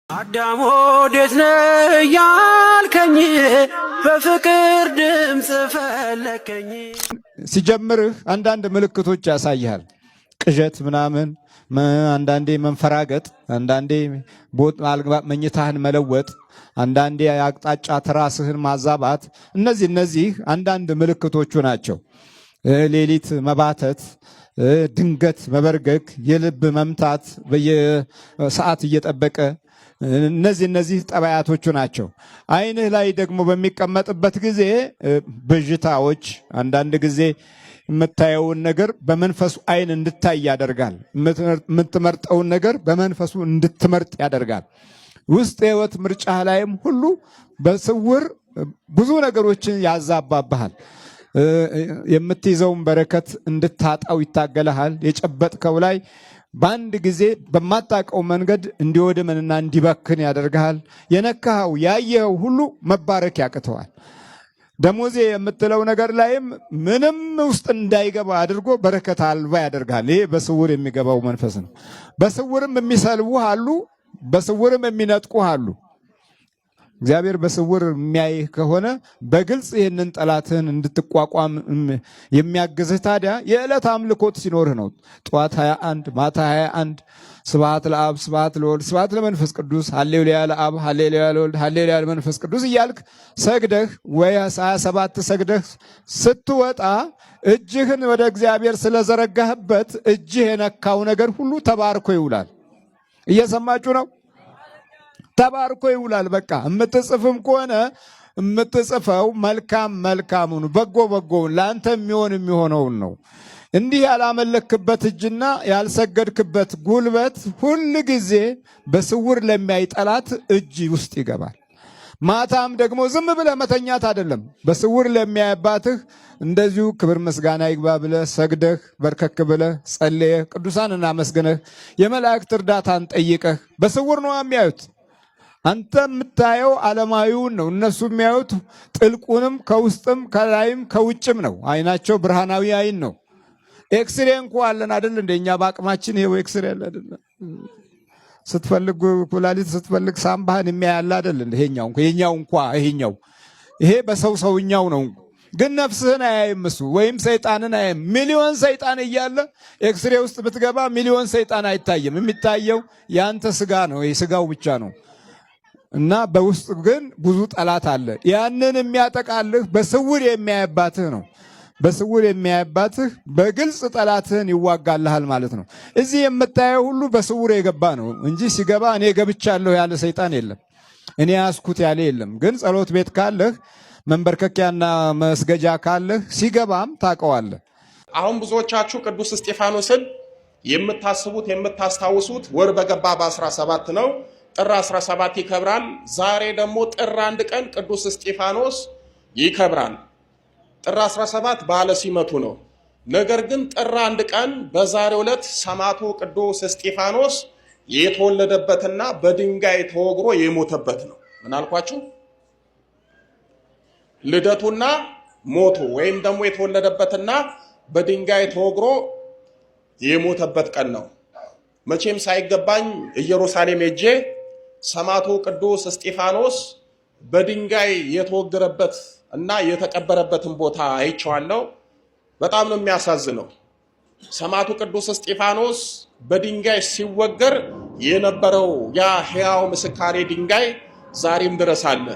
አዳም ወዴት ነህ ያልከኝ በፍቅር ድምጽ ፈለከኝ። ሲጀምርህ አንዳንድ ምልክቶች ያሳያል። ቅዠት ምናምን፣ አንዳንዴ መንፈራገጥ፣ አንዳንዴ መኝታህን መለወጥ፣ አንዳንዴ አቅጣጫ ትራስህን ማዛባት፣ እነዚህ አንዳንድ ምልክቶቹ ናቸው። ሌሊት መባተት፣ ድንገት መበርገግ፣ የልብ መምታት በየሰዓት እየጠበቀ እነዚህ ጠባያቶቹ ናቸው። አይንህ ላይ ደግሞ በሚቀመጥበት ጊዜ ብዥታዎች፣ አንዳንድ ጊዜ የምታየውን ነገር በመንፈሱ አይን እንድታይ ያደርጋል። የምትመርጠውን ነገር በመንፈሱ እንድትመርጥ ያደርጋል። ውስጥ የህይወት ምርጫ ላይም ሁሉ በስውር ብዙ ነገሮችን ያዛባብሃል። የምትይዘውን በረከት እንድታጣው ይታገልሃል። የጨበጥከው ላይ በአንድ ጊዜ በማታውቀው መንገድ እንዲወድምና እንዲበክን ያደርግሃል። የነካኸው ያየኸው ሁሉ መባረክ ያቅተዋል። ደሞዜ የምትለው ነገር ላይም ምንም ውስጥ እንዳይገባ አድርጎ በረከት አልባ ያደርግሃል። ይሄ በስውር የሚገባው መንፈስ ነው። በስውርም የሚሰልቡህ አሉ፣ በስውርም የሚነጥቁህ አሉ። እግዚአብሔር በስውር የሚያይህ ከሆነ በግልጽ ይህንን ጠላትህን እንድትቋቋም የሚያግዝህ ታዲያ የዕለት አምልኮት ሲኖርህ ነው። ጠዋት 21 ማታ 21 ስብሐት ለአብ ስብሐት ለወልድ ስብሐት ለመንፈስ ቅዱስ ሃሌሉያ ለአብ ሃሌሉያ ለወልድ ሃሌሉያ ለመንፈስ ቅዱስ እያልክ ሰግደህ ወይ 27 ሰግደህ ስትወጣ እጅህን ወደ እግዚአብሔር ስለዘረጋህበት እጅህ የነካው ነገር ሁሉ ተባርኮ ይውላል። እየሰማችሁ ነው? ተባርኮ ይውላል። በቃ የምትጽፍም ከሆነ የምትጽፈው መልካሙን በጎውን ለአንተ የሚሆነውን ነው። እንዲህ ያላመለክበት እጅና ያልሰገድክበት ጉልበት ሁል ጊዜ በስውር ለሚያይ ጠላት እጅ ውስጥ ይገባል። ማታም ደግሞ ዝም ብለህ መተኛት አይደለም። በስውር ለሚያይባትህ እንደዚሁ ክብር ምስጋና ይግባ ብለህ ሰግደህ በርከክ ብለህ ጸልየህ ቅዱሳንን አመስግነህ የመላእክት እርዳታን ጠይቀህ በስውር ነው የሚያዩት። አንተ የምታየው ዓለማዊውን ነው። እነሱ የሚያዩት ጥልቁንም ከውስጥም ከላይም ከውጭም ነው። አይናቸው ብርሃናዊ አይን ነው። ኤክስሬ እንኳ አለን አይደል? እንደኛ በአቅማችን ይሄው ኤክስሬ አለ አይደል? ስትፈልግ ኩላሊት ስትፈልግ ሳምባህን የሚያያል አይደል? ይሄኛው ይሄ በሰውኛው ነው። ግን ነፍስህን አያይም እሱ፣ ወይም ሰይጣንን አያይም። ሚሊዮን ሰይጣን እያለ ኤክስሬ ውስጥ ብትገባ ሚሊዮን ሰይጣን አይታይም። የሚታየው ያንተ ስጋ ነው። ይሄ ስጋው ብቻ ነው። እና በውስጥ ግን ብዙ ጠላት አለ። ያንን የሚያጠቃልህ በስውር የሚያይባትህ ነው። በስውር የሚያይባትህ በግልጽ ጠላትህን ይዋጋልሃል ማለት ነው። እዚህ የምታየው ሁሉ በስውር የገባ ነው እንጂ ሲገባ እኔ ገብቻለሁ ያለ ሰይጣን የለም። እኔ ያስኩት ያለ የለም። ግን ጸሎት ቤት ካለህ መንበርከኪያና መስገጃ ካለህ ሲገባም ታውቀዋለህ። አሁን ብዙዎቻችሁ ቅዱስ እስጢፋኖስን የምታስቡት የምታስታውሱት ወር በገባ በ17 ነው። ጥር 17 ይከብራል። ዛሬ ደግሞ ጥር 1 ቀን ቅዱስ እስጢፋኖስ ይከብራል። ጥር 17 በዓለ ሲመቱ ነው። ነገር ግን ጥር 1 ቀን በዛሬው ዕለት ሰማዕቱ ቅዱስ እስጢፋኖስ የተወለደበትና በድንጋይ ተወግሮ የሞተበት ነው። ምን አልኳችሁ? ልደቱና ሞቱ ወይም ደግሞ የተወለደበትና በድንጋይ ተወግሮ የሞተበት ቀን ነው። መቼም ሳይገባኝ ኢየሩሳሌም ሄጄ ሰማዕቱ ቅዱስ እስጢፋኖስ በድንጋይ የተወገረበት እና የተቀበረበትን ቦታ አይቼዋለሁ። በጣም ነው የሚያሳዝነው። ሰማዕቱ ቅዱስ እስጢፋኖስ በድንጋይ ሲወገር የነበረው ያ ሕያው ምስካሬ ድንጋይ ዛሬም ድረስ አለ።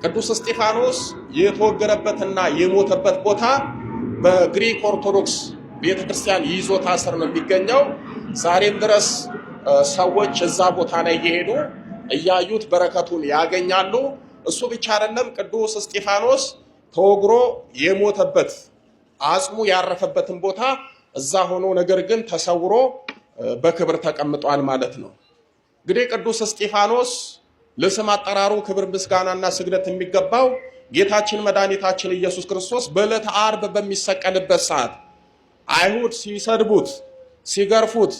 ቅዱስ እስጢፋኖስ የተወገረበትና የሞተበት ቦታ በግሪክ ኦርቶዶክስ ቤተክርስቲያን ይዞታ ስር ነው የሚገኘው። ዛሬም ድረስ ሰዎች እዛ ቦታ ላይ እየሄዱ እያዩት በረከቱን ያገኛሉ። እሱ ብቻ አይደለም፣ ቅዱስ እስጢፋኖስ ተወግሮ የሞተበት አጽሙ ያረፈበትን ቦታ እዛ ሆኖ ነገር ግን ተሰውሮ በክብር ተቀምጧል ማለት ነው። እንግዲህ ቅዱስ እስጢፋኖስ ለስም አጠራሩ ክብር ምስጋናና ስግደት የሚገባው ጌታችን መድኃኒታችን ኢየሱስ ክርስቶስ በዕለተ ዓርብ በሚሰቀልበት ሰዓት አይሁድ ሲሰድቡት ሲገርፉት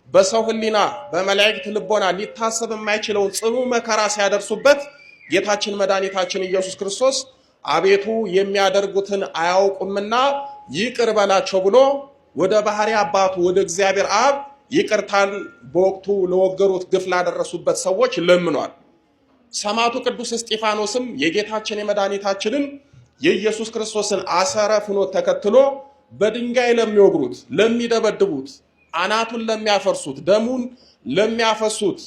በሰው ሕሊና በመላእክት ልቦና ሊታሰብ የማይችለውን ጽኑ መከራ ሲያደርሱበት ጌታችን መድኃኒታችን ኢየሱስ ክርስቶስ አቤቱ የሚያደርጉትን አያውቁምና ይቅር በላቸው ብሎ ወደ ባህሪ አባቱ ወደ እግዚአብሔር አብ ይቅርታን በወቅቱ ለወገሩት ግፍ ላደረሱበት ሰዎች ለምኗል። ሰማዕቱ ቅዱስ እስጢፋኖስም የጌታችን የመድኃኒታችንን የኢየሱስ ክርስቶስን አሰረ ፍኖት ተከትሎ በድንጋይ ለሚወግሩት፣ ለሚደበድቡት፣ አናቱን ለሚያፈርሱት፣ ደሙን ለሚያፈሱት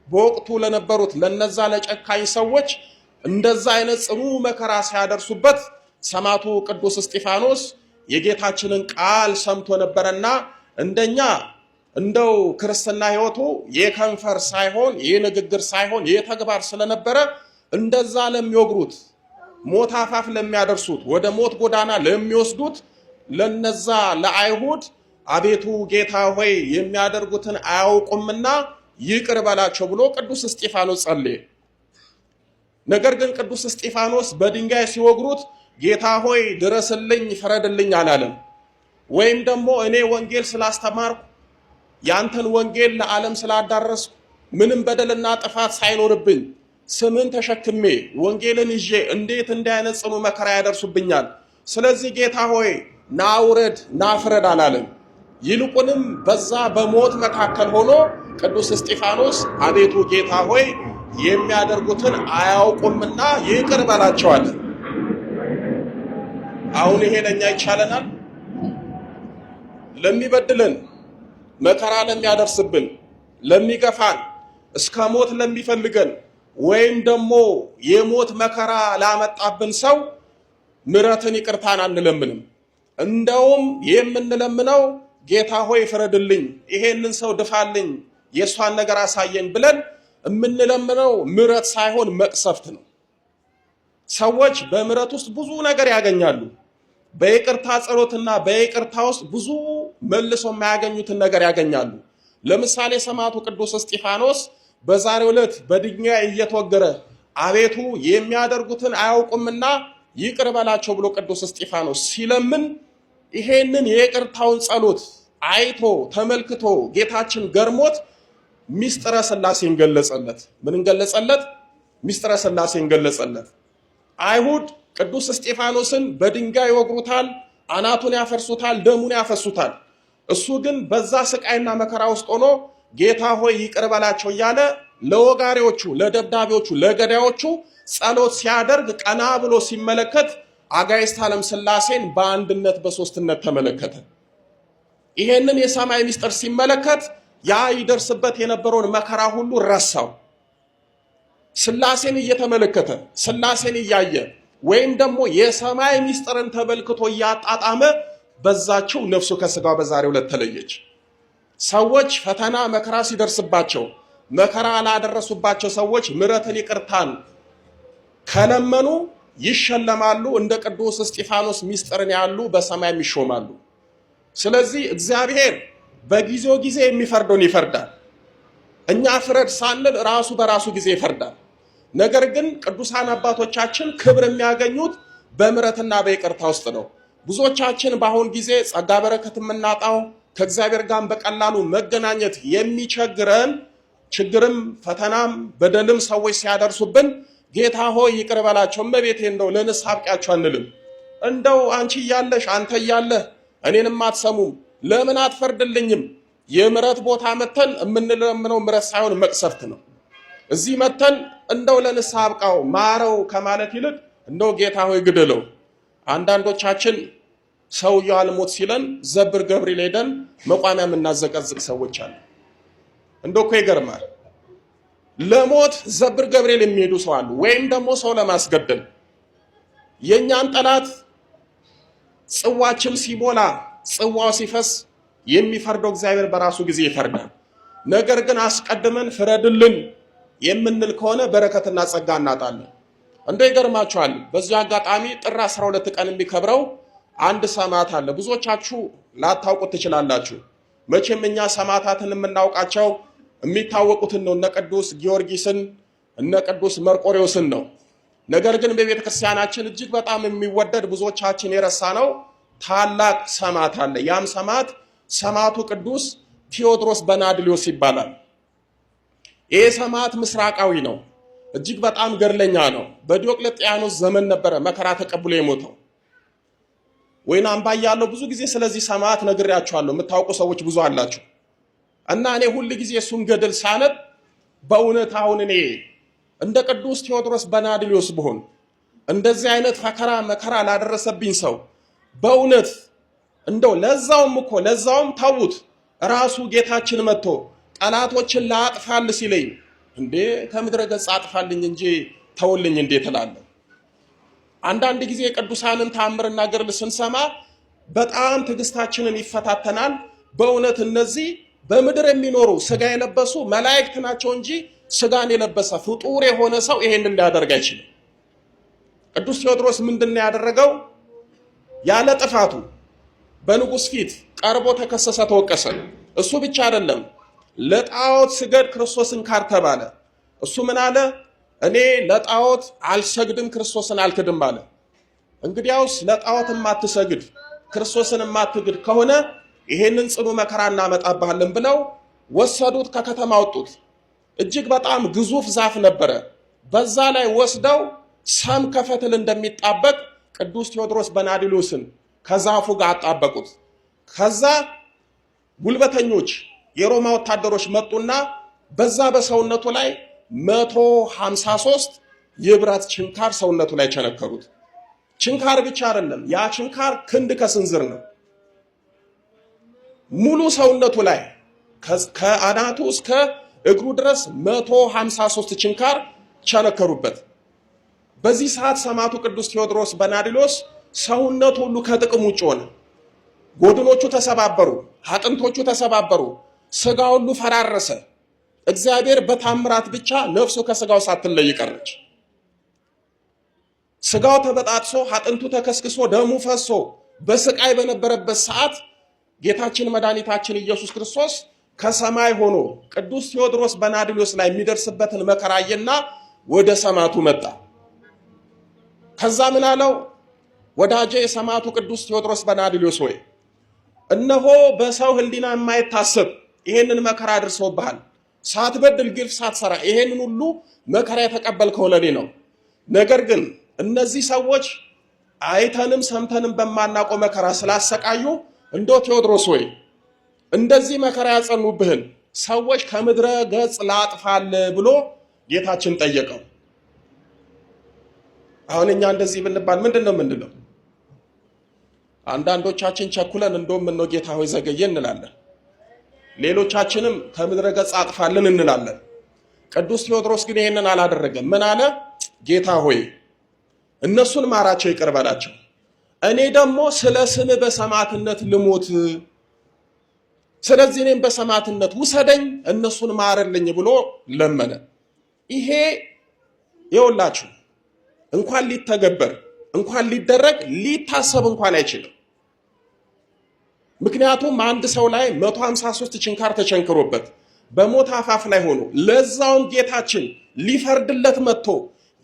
በወቅቱ ለነበሩት ለነዛ ለጨካኝ ሰዎች እንደዛ አይነት ጽኑ መከራ ሲያደርሱበት ሰማዕቱ ቅዱስ እስጢፋኖስ የጌታችንን ቃል ሰምቶ ነበርና እንደኛ እንደው ክርስትና ሕይወቱ የከንፈር ሳይሆን የንግግር ሳይሆን የተግባር ስለነበረ እንደዛ ለሚወግሩት፣ ሞት አፋፍ ለሚያደርሱት፣ ወደ ሞት ጎዳና ለሚወስዱት ለነዛ ለአይሁድ አቤቱ ጌታ ሆይ የሚያደርጉትን አያውቁምና ይቅር በላቸው ብሎ ቅዱስ እስጢፋኖስ ጸለየ። ነገር ግን ቅዱስ እስጢፋኖስ በድንጋይ ሲወግሩት ጌታ ሆይ ድረስልኝ ፍረድልኝ አላለም። ወይም ደግሞ እኔ ወንጌል ስላስተማርኩ ያንተን ወንጌል ለዓለም ስላዳረስኩ ምንም በደልና ጥፋት ሳይኖርብኝ ስምን ተሸክሜ ወንጌልን ይዤ እንዴት እንዲህ አይነት ጽኑ መከራ ያደርሱብኛል? ስለዚህ ጌታ ሆይ ናውረድ ናፍረድ አላለም። ይልቁንም በዛ በሞት መካከል ሆኖ ቅዱስ እስጢፋኖስ አቤቱ ጌታ ሆይ የሚያደርጉትን አያውቁምና ይቅር በላቸው አለ። አሁን ይሄ ለኛ ይቻለናል? ለሚበድልን፣ መከራ ለሚያደርስብን፣ ለሚገፋን፣ እስከ ሞት ለሚፈልገን ወይም ደግሞ የሞት መከራ ላመጣብን ሰው ምሕረትን ይቅርታን አንለምንም። እንደውም የምንለምነው ጌታ ሆይ ፍረድልኝ፣ ይሄንን ሰው ድፋልኝ፣ የእሷን ነገር አሳየኝ ብለን የምንለምነው ምሕረት ሳይሆን መቅሰፍት ነው። ሰዎች በምሕረት ውስጥ ብዙ ነገር ያገኛሉ። በይቅርታ ጸሎትና በይቅርታ ውስጥ ብዙ መልሶ የማያገኙትን ነገር ያገኛሉ። ለምሳሌ ሰማዕቱ ቅዱስ እስጢፋኖስ በዛሬው ዕለት በድንጋይ እየተወገረ አቤቱ የሚያደርጉትን አያውቁምና ይቅር በላቸው ብሎ ቅዱስ እስጢፋኖስ ሲለምን ይሄንን የይቅርታውን ጸሎት አይቶ ተመልክቶ ጌታችን ገርሞት ሚስጥረ ሥላሴን ገለጸለት። ምን ገለጸለት? ሚስጥረ ሥላሴን ገለጸለት። አይሁድ ቅዱስ እስጢፋኖስን በድንጋይ ይወግሩታል፣ አናቱን ያፈርሱታል፣ ደሙን ያፈሱታል። እሱ ግን በዛ ስቃይና መከራ ውስጥ ሆኖ ጌታ ሆይ ይቅር በላቸው እያለ ለወጋሪዎቹ፣ ለደብዳቤዎቹ፣ ለገዳዮቹ ጸሎት ሲያደርግ ቀና ብሎ ሲመለከት አጋዕዝተ ዓለም ሥላሴን በአንድነት በሶስትነት ተመለከተ። ይሄንን የሰማይ ምስጢር ሲመለከት ያ ይደርስበት የነበረውን መከራ ሁሉ ረሳው። ሥላሴን እየተመለከተ ሥላሴን እያየ ወይም ደግሞ የሰማይ ምስጢርን ተመልክቶ እያጣጣመ በዛችው ነፍሱ ከስጋው በዛሬው ዕለት ተለየች። ሰዎች ፈተና መከራ ሲደርስባቸው መከራ ላደረሱባቸው ሰዎች ምሕረትን ይቅርታን ከለመኑ ይሸለማሉ። እንደ ቅዱስ እስጢፋኖስ ምስጢርን ያሉ በሰማይ ይሾማሉ። ስለዚህ እግዚአብሔር በጊዜው ጊዜ የሚፈርደውን ይፈርዳል። እኛ ፍረድ ሳንል ራሱ በራሱ ጊዜ ይፈርዳል። ነገር ግን ቅዱሳን አባቶቻችን ክብር የሚያገኙት በምሕረትና በይቅርታ ውስጥ ነው። ብዙዎቻችን በአሁን ጊዜ ጸጋ በረከት የምናጣው ከእግዚአብሔር ጋር በቀላሉ መገናኘት የሚቸግረን ችግርም ፈተናም በደልም ሰዎች ሲያደርሱብን ጌታ ሆይ ይቅር በላቸው እመቤቴ እንደው ለንስሐ አብቂያቸው አንልም። እንደው አንቺ እያለሽ አንተ እያለህ እኔንም አትሰሙም ለምን አትፈርድልኝም? የምሕረት ቦታ መተን የምንለምነው ምሕረት ሳይሆን መቅሰፍት ነው። እዚህ መተን እንደው ለንስሐ አብቃው ማረው ከማለት ይልቅ እንደው ጌታ ሆይ ግደለው። አንዳንዶቻችን ሰውየው አልሞት ሲለን ዘብር ገብርኤል ሄደን መቋሚያ የምናዘቀዝቅ ሰዎች አሉ። እንደው እኮ ይገርማል። ለሞት ዘብር ገብርኤል የሚሄዱ ሰው አሉ። ወይም ደግሞ ሰው ለማስገደል የኛን ጠላት ጽዋችን ሲሞላ ጽዋው ሲፈስ የሚፈርደው እግዚአብሔር በራሱ ጊዜ ይፈርዳል። ነገር ግን አስቀድመን ፍረድልን የምንል ከሆነ በረከትና ጸጋ እናጣለን። እንደው ይገርማችኋል። በዚህ አጋጣሚ ጥር 12 ቀን የሚከብረው አንድ ሰማዕት አለ። ብዙዎቻችሁ ላታውቁት ትችላላችሁ። መቼም እኛ ሰማዕታትን የምናውቃቸው የሚታወቁትን ነው። እነ ቅዱስ ጊዮርጊስን እነ ቅዱስ መርቆሬዎስን ነው። ነገር ግን በቤተ ክርስቲያናችን እጅግ በጣም የሚወደድ ብዙዎቻችን የረሳ ነው ታላቅ ሰማዕት አለ። ያም ሰማዕት ሰማዕቱ ቅዱስ ቴዎድሮስ በናድሊዮስ ይባላል። ይህ ሰማዕት ምስራቃዊ ነው። እጅግ በጣም ገድለኛ ነው። በዲዮቅልጥያኖስ ዘመን ነበረ መከራ ተቀብሎ የሞተው። ወይን አምባ ያለው ብዙ ጊዜ ስለዚህ ሰማዕት ነግሬያችኋለሁ። የምታውቁ ሰዎች ብዙ አላችሁ። እና እኔ ሁሉ ጊዜ እሱን ገድል ሳነብ በእውነት አሁን እኔ እንደ ቅዱስ ቴዎድሮስ በናድሊዮስ ብሆን እንደዚህ አይነት መከራ ላደረሰብኝ ሰው በእውነት እንደው ለዛውም ታውት ራሱ ጌታችን መጥቶ ጠላቶችን ላጥፋል ሲለኝ እንዴ ከምድረ ገጽ አጥፋልኝ እንጂ ተውልኝ እንዴት እላለሁ። አንዳንድ ጊዜ ቅዱሳንን ተአምርና ገድል ስንሰማ በጣም ትዕግስታችንን ይፈታተናል። በእውነት እነዚህ በምድር የሚኖሩ ስጋ የለበሱ መላእክት ናቸው እንጂ ስጋን የለበሰ ፍጡር የሆነ ሰው ይሄንን ሊያደርግ አይችልም። ቅዱስ ቴዎድሮስ ምንድነው ያደረገው? ያለ ጥፋቱ በንጉስ ፊት ቀርቦ ተከሰሰ፣ ተወቀሰ። እሱ ብቻ አይደለም፣ ለጣዖት ስገድ ክርስቶስን ካድ ተባለ። እሱ ምን አለ? እኔ ለጣዖት አልሰግድም ክርስቶስን አልክድም አለ። እንግዲያውስ ለጣዖት የማትሰግድ ክርስቶስን የማትክድ ከሆነ ይሄንን ጽኑ መከራ እናመጣብሃለን ብለው ወሰዱት፣ ከከተማ ወጡት። እጅግ በጣም ግዙፍ ዛፍ ነበረ። በዛ ላይ ወስደው ሰም ከፈትል እንደሚጣበቅ ቅዱስ ቴዎድሮስ በናድሊዮስን ከዛፉ ጋር አጣበቁት። ከዛ ጉልበተኞች የሮማ ወታደሮች መጡና በዛ በሰውነቱ ላይ 153 የብረት ችንካር ሰውነቱ ላይ ቸነከሩት። ችንካር ብቻ አይደለም፣ ያ ችንካር ክንድ ከስንዝር ነው። ሙሉ ሰውነቱ ላይ ከአናቱ እስከ እግሩ ድረስ 153 ችንካር ቸነከሩበት። በዚህ ሰዓት ሰማዕቱ ቅዱስ ቴዎድሮስ በናድሊዮስ ሰውነቱ ሁሉ ከጥቅም ውጭ ሆነ። ጎድኖቹ ተሰባበሩ፣ አጥንቶቹ ተሰባበሩ፣ ስጋ ሁሉ ፈራረሰ። እግዚአብሔር በታምራት ብቻ ነፍሱ ከስጋው ሳትለይ ቀረች። ስጋው ተበጣጥሶ አጥንቱ ተከስክሶ ደሙ ፈሶ በስቃይ በነበረበት ሰዓት ጌታችን መድኃኒታችን ኢየሱስ ክርስቶስ ከሰማይ ሆኖ ቅዱስ ቴዎድሮስ በናድሊዮስ ላይ የሚደርስበትን መከራ አየና ወደ ሰማዕቱ መጣ። ከዛ ምን አለው? ወዳጄ የሰማዕቱ ቅዱስ ቴዎድሮስ በናድሊዮስ ሆይ እነሆ በሰው ሕሊና የማይታሰብ ይሄንን መከራ አድርሰውብሃል። ሳትበድል ግፍ ሳትሰራ ይሄንን ሁሉ መከራ የተቀበልከው ለኔ ነው። ነገር ግን እነዚህ ሰዎች አይተንም ሰምተንም በማናውቀው መከራ ስላሰቃዩ እንዶ ቴዎድሮስ ሆይ እንደዚህ መከራ ያጸኑብህን ሰዎች ከምድረ ገጽ ላጥፋል ብሎ ጌታችን ጠየቀው። አሁን እኛ እንደዚህ ብንባል ምንድነው የምንለው? አንዳንዶቻችን ቸኩለን እንደውም ምነው ጌታ ሆይ ዘገየ እንላለን። ሌሎቻችንም ከምድረ ገጽ አጥፋልን እንላለን። ቅዱስ ቴዎድሮስ ግን ይሄንን አላደረገም። ምን አለ? ጌታ ሆይ እነሱን ማራቸው፣ ይቅር በላቸው። እኔ ደግሞ ስለ ስም በሰማዕትነት ልሞት፣ ስለዚህ እኔም በሰማዕትነት ውሰደኝ፣ እነሱን ማረልኝ ብሎ ለመነ። ይሄ ይኸውላችሁ እንኳን ሊተገበር እንኳን ሊደረግ ሊታሰብ እንኳን አይችልም። ምክንያቱም አንድ ሰው ላይ 153 ችንካር ተቸንክሮበት በሞት አፋፍ ላይ ሆኖ ለዛውን ጌታችን ሊፈርድለት መጥቶ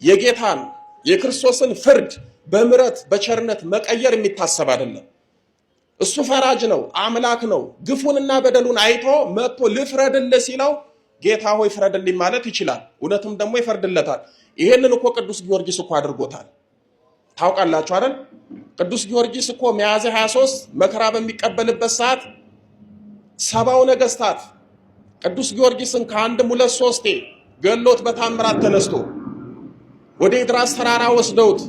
የጌታን የክርስቶስን ፍርድ በምሕረት በቸርነት መቀየር የሚታሰብ አይደለም። እሱ ፈራጅ ነው፣ አምላክ ነው። ግፉንና በደሉን አይቶ መጥቶ ልፍረድልህ ሲለው ጌታ ሆይ ፍረድልኝ ማለት ይችላል። እውነትም ደግሞ ይፈርድለታል። ይሄንን እኮ ቅዱስ ጊዮርጊስ እኮ አድርጎታል። ታውቃላችሁ አይደል? ቅዱስ ጊዮርጊስ እኮ ሚያዝያ 23 መከራ በሚቀበልበት ሰዓት 70 ነገስታት ቅዱስ ጊዮርጊስን ከአንድም ሁለት ሶስቴ ገሎት በታምራት ተነስቶ ወደ ኢድራስ ተራራ ወስደውት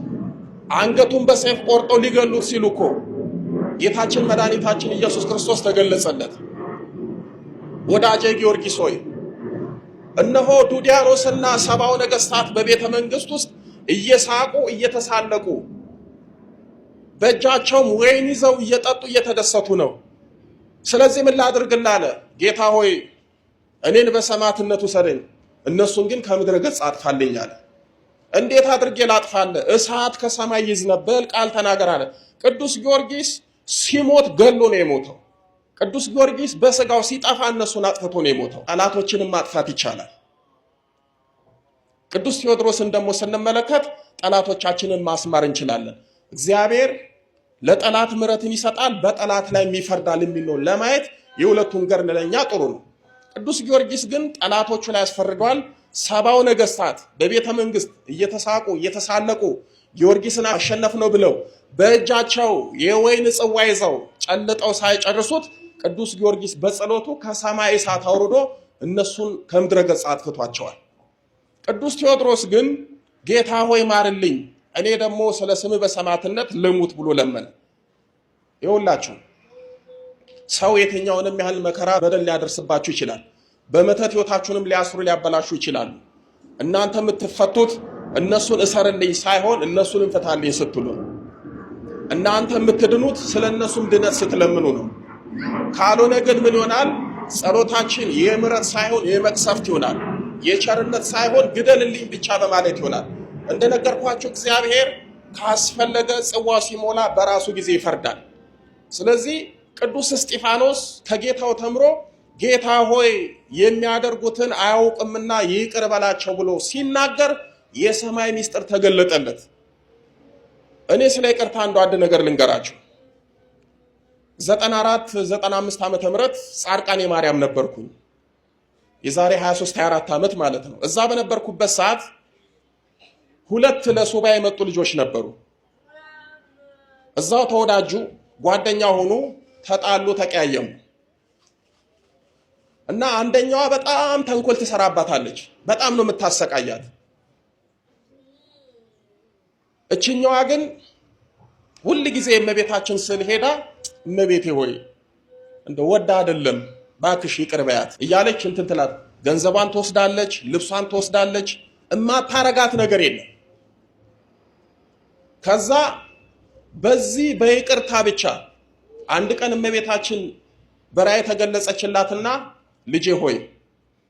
አንገቱን በሰይፍ ቆርጠው ሊገሉት ሲሉ እኮ ጌታችን መድኃኒታችን ኢየሱስ ክርስቶስ ተገለጸለት። ወዳጄ ጊዮርጊስ ሆይ እነሆ ዱዲያኖስና 70 ነገስታት በቤተ መንግስት ውስጥ እየሳቁ እየተሳለቁ በእጃቸውም ወይን ይዘው እየጠጡ እየተደሰቱ ነው። ስለዚህ ምን ላድርግልህ አለ። ጌታ ሆይ እኔን በሰማዕትነት ውሰደኝ፣ እነሱን ግን ከምድረ ገጽ አጥፋልኝ አለ። እንዴት አድርጌ ላጥፋለህ? እሳት ከሰማይ ይዝነበል ቃል ተናገር አለ። ቅዱስ ጊዮርጊስ ሲሞት ገሎ ነው የሞተው። ቅዱስ ጊዮርጊስ በስጋው ሲጠፋ እነሱን አጥፍቶ ነው የሞተው። ጠላቶችንም ማጥፋት ይቻላል። ቅዱስ ቴዎድሮስን ደግሞ ስንመለከት ጠላቶቻችንን ማስማር እንችላለን። እግዚአብሔር ለጠላት ምሕረትን ይሰጣል፣ በጠላት ላይ ይፈርዳል የሚለው ለማየት የሁለቱን ገድል ለኛ ጥሩ ነው። ቅዱስ ጊዮርጊስ ግን ጠላቶቹ ላይ ያስፈርደዋል። 70 ነገስታት በቤተ መንግስት እየተሳቁ እየተሳለቁ ጊዮርጊስን አሸነፍ ነው ብለው በእጃቸው የወይን ጽዋ ይዘው ጨልጠው ሳይጨርሱት ቅዱስ ጊዮርጊስ በጸሎቱ ከሰማይ እሳት አውርዶ እነሱን ከምድረ ገጽ አጥፍቷቸዋል። ቅዱስ ቴዎድሮስ ግን ጌታ ሆይ ማርልኝ፣ እኔ ደግሞ ስለ ስምህ በሰማዕትነት ልሙት ብሎ ለመነ። ይኸውላችሁ ሰው የትኛውንም ያህል መከራ በደል ሊያደርስባችሁ ይችላል። በመተት ሕይወታችሁንም ሊያስሩ ሊያበላሹ ይችላሉ። እናንተ የምትፈቱት እነሱን እሰርልኝ ሳይሆን እነሱን እንፈታልኝ ስትሉ ነው። እናንተ የምትድኑት ስለ እነሱም ድነት ስትለምኑ ነው። ካልሆነ ግን ምን ይሆናል? ጸሎታችን የምሕረት ሳይሆን የመቅሰፍት ይሆናል። የቸርነት ሳይሆን ግደልልኝ ብቻ በማለት ይሆናል። እንደነገርኳችሁ እግዚአብሔር ካስፈለገ ጽዋ ሲሞላ በራሱ ጊዜ ይፈርዳል። ስለዚህ ቅዱስ እስጢፋኖስ ከጌታው ተምሮ ጌታ ሆይ የሚያደርጉትን አያውቅምና ይቅር በላቸው ብሎ ሲናገር የሰማይ ምስጢር ተገለጠለት። እኔ ስለ ይቅርታ አንድ ነገር ልንገራችሁ። 94-95 ዓመተ ምህረት ጻድቃኔ ማርያም ነበርኩኝ። የዛሬ 23-24 ዓመት ማለት ነው። እዛ በነበርኩበት ሰዓት 2 ለሱባኤ የመጡ ልጆች ነበሩ። እዛው ተወዳጁ፣ ጓደኛ ሆኑ፣ ተጣሉ፣ ተቀያየሙ እና አንደኛዋ በጣም ተንኮል ትሰራባታለች። በጣም ነው የምታሰቃያት። እችኛዋ ግን ሁል ጊዜ እመቤታችን ስል ሄዳ እመቤቴ ሆይ እንደ ወዳ አይደለም ባክሽ ይቅር በያት እያለች እንትን ትላት። ገንዘቧን ትወስዳለች፣ ልብሷን ትወስዳለች፣ እማታረጋት ነገር የለም። ከዛ በዚህ በይቅርታ ብቻ አንድ ቀን እመቤታችን በራእይ ተገለጸችላትና ልጄ ሆይ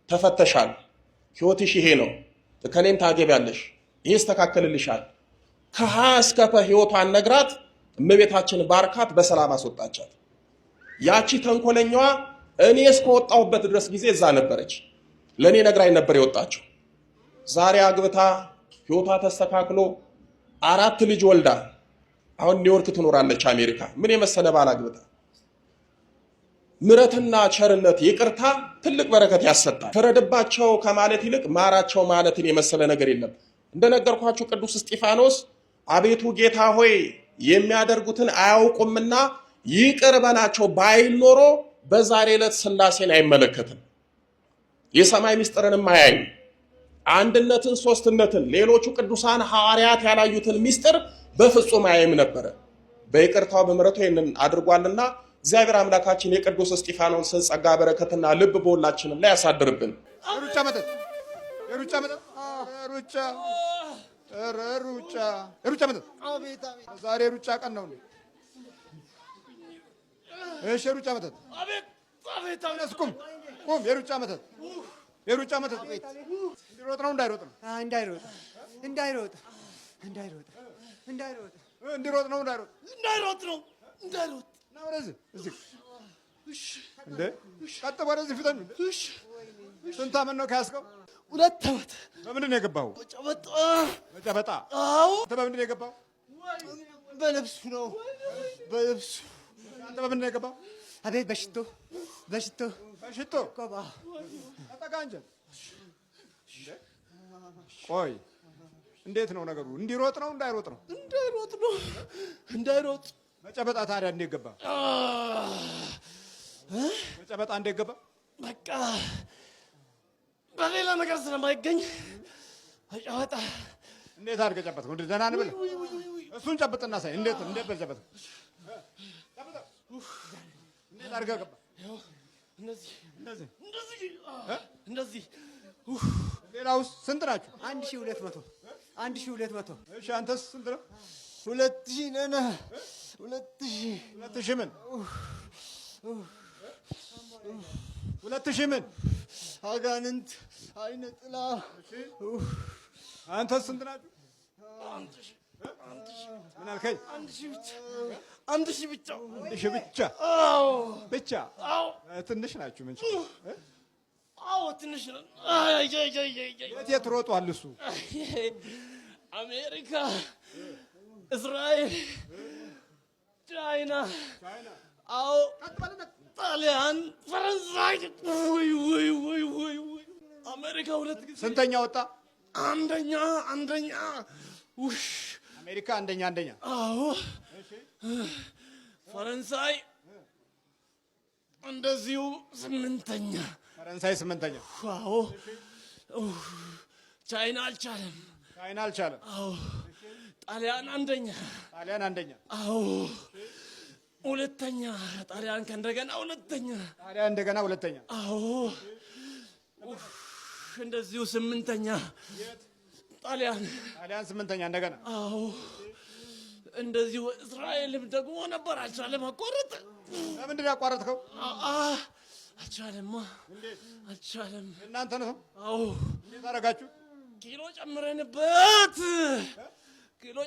ተፈተሻል፣ ሕይወትሽ ይሄ ነው፣ እከሌን ታገቢያለሽ፣ ይሄ ይስተካከልልሻል። ከሀ እስከ ፐ ሕይወቷን ነግራት እመቤታችን ባርካት በሰላም አስወጣቻት። ያቺ ተንኮለኛዋ እኔ እስከወጣሁበት ድረስ ጊዜ እዛ ነበረች። ለእኔ ነግራኝ ነበር የወጣችው። ዛሬ አግብታ ሕይወቷ ተስተካክሎ 4 ልጅ ወልዳ አሁን ኒውዮርክ ትኖራለች አሜሪካ። ምን የመሰለ ባል አግብታ። ምሕረትና ቸርነት ይቅርታ ትልቅ በረከት ያሰጣል። ፍረድባቸው ከማለት ይልቅ ማራቸው ማለትን የመሰለ ነገር የለም። እንደነገርኳችሁ ቅዱስ እስጢፋኖስ አቤቱ ጌታ ሆይ የሚያደርጉትን አያውቁምና ይቅር በላቸው ባይል ኖሮ በዛሬ ዕለት ሥላሴን አይመለከትም፣ የሰማይ ምስጢርንም አያይም። አንድነትን፣ ሶስትነትን፣ ሌሎቹ ቅዱሳን ሐዋርያት ያላዩትን ምስጢር በፍጹም አያይም ነበረ። በይቅርታው በምሕረቱ ይህንን አድርጓልና እግዚአብሔር አምላካችን የቅዱስ እስጢፋኖስን ጸጋ በረከትና ልብ በሁላችንም ላይ ያሳድርብን። ሩጫ መጠጥ ሩጫ መጠጥ ሩጫ ሩጫ ሩጫ መጠጥ ዛሬ ሩጫ ቀን ነው። እሺ ሩጫ መጠጥ አቤት አቤት አቤት ቁም ቁም። የሩጫ መጠጥ የሩጫ መጠጥ እንዲሮጥ ነው እንዳይሮጥ ነው እንዳይሮጥ እንዳይሮጥ እንዳይሮጥ እንዳይሮጥ እንዲሮጥ ነው እንዳይሮጥ እንዳይሮጥ ነው እንዳይሮጥ ነው። ወደዚህ እዚህ እሺ እንዴ ቀጥ ወደዚህ ፍጠን። እሺ ስንት ዓመት ነው ከያዝከው? 2 ዓመት። በምንድን ነው የገባው? በጨበጣ። አዎ። አንተ በምንድን ነው የገባው? በልብሱ ነው በልብሱ። አንተ በምንድን ነው የገባው? አቤት በሽቶ በሽቶ በሽቶ ቆባ አጠጋንጀ። ቆይ እንዴት ነው ነገሩ? እንዲሮጥ ነው እንዳይሮጥ ነው? እንዳይሮጥ ነው እንዳይሮጥ። በጨበጣ ታዲያ እንዴት ገባ? በጨበጣ እንዴት ገባ? በቃ በሌላ ነገር ስለማይገኝ ጨበጣ። እንዴት አድርገህ ጨበጥከው? እንዴ ደህና ነህ ብለህ እሱን ጨብጥና ሳይ እንዴት በጨበጥከው? እንዴት አድርገህ ገባ? እንደዚህ እንደዚህ እንደዚህ። ሌላውስ ስንት ናችሁ? 1200 1200። እሺ አንተስ ስንት ነው? 2000 ነን። 2000 ምን 2000 ምን አጋንንት አይነ ጥላ። አንተስ ስንት ናችሁ? 1000 ምን አልከኝ? 1000 ብቻ 1000 ብቻ 1000 ብቻ። አዎ ብቻ። አዎ ትንሽ ናችሁ። ምን አዎ ትንሽ ነው። የት ሮጧል እሱ? አሜሪካ፣ እስራኤል፣ ቻይና፣ አዎ ጣሊያን፣ ፈረንሳይ። ወይ ወይ ወይ ወይ ወይ አሜሪካ 2 ጊዜ። ስንተኛ ወጣ? አንደኛ አንደኛ። ውሽ አሜሪካ አንደኛ። አዎ ፈረንሳይ እንደዚሁ ስምንተኛ። ፈረንሳይ ስምንተኛ። አዎ ቻይና አልቻለም። ቻይና አልቻለም። አዎ ጣሊያን አንደኛ። ጣሊያን አንደኛ። አዎ ሁለተኛ ጣሊያን ከእንደገና ሁለተኛ። ጣሊያን እንደገና ሁለተኛ። አዎ እንደዚሁ ስምንተኛ ጣሊያን። ጣሊያን ስምንተኛ እንደገና። አዎ እንደዚሁ እስራኤልም ደግሞ ነበር አልቻለም፣ አቋረጠ። ለምንድን ነው ያቋረጥከው? አልቻለማ። አልቻለም። እናንተ ነው? አዎ እንዴት አደረጋችሁ? ኪሎ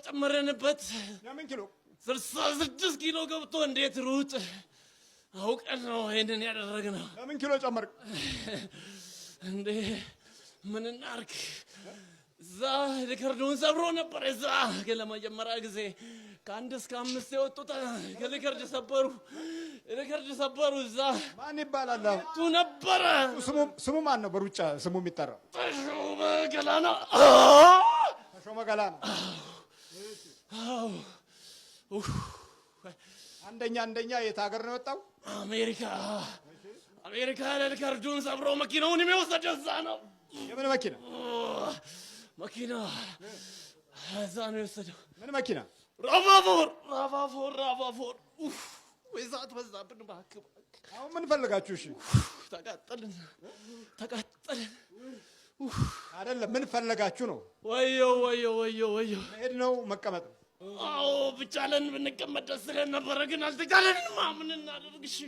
ጨምረንበት። ለምን ኪሎ? 66 ኪሎ ገብቶ እንዴት ሩጥ። አውቀን ነው ይሄንን ያደረግነው። ለምን ኪሎ ጨመርክ? እንዴ ምን እናርክ? እዛ ሪከርዱን ሰብሮ ነበር። እዛ ለመጀመሪያ ጊዜ ከ1 እስከ 5 የወጡት ሪከርድ ሰበሩ። እዛ ማን ይባላል? ቱ ነበረ። ስሙ ማን ነው? በሩጫ ስሙ የሚጠራው ተሾመ ገላና። ተሾመ ገላና። አንደኛ የት ሀገር ነው የወጣው? አሜሪካ ሪከርዱን ሰብሮ መኪናውን የሚወሰድ እዛ ነው። የምን መኪና? መኪና እዛ ነው የወሰደው። ምን መኪና? ራቫፎር። ወይዛት በዛብን እባክህ። አሁን ምን ፈልጋችሁ? እሺ ተቃጠልን። አይደለም ምን ፈለጋችሁ ነው? ወዮ መሄድ ነው መቀመጥ ነው? አዎ ብቻለን ብንቀመጥ ደስ ይለን ነበረ፣ ግን አልተቻለንም። ምን እናደርግ? እሺ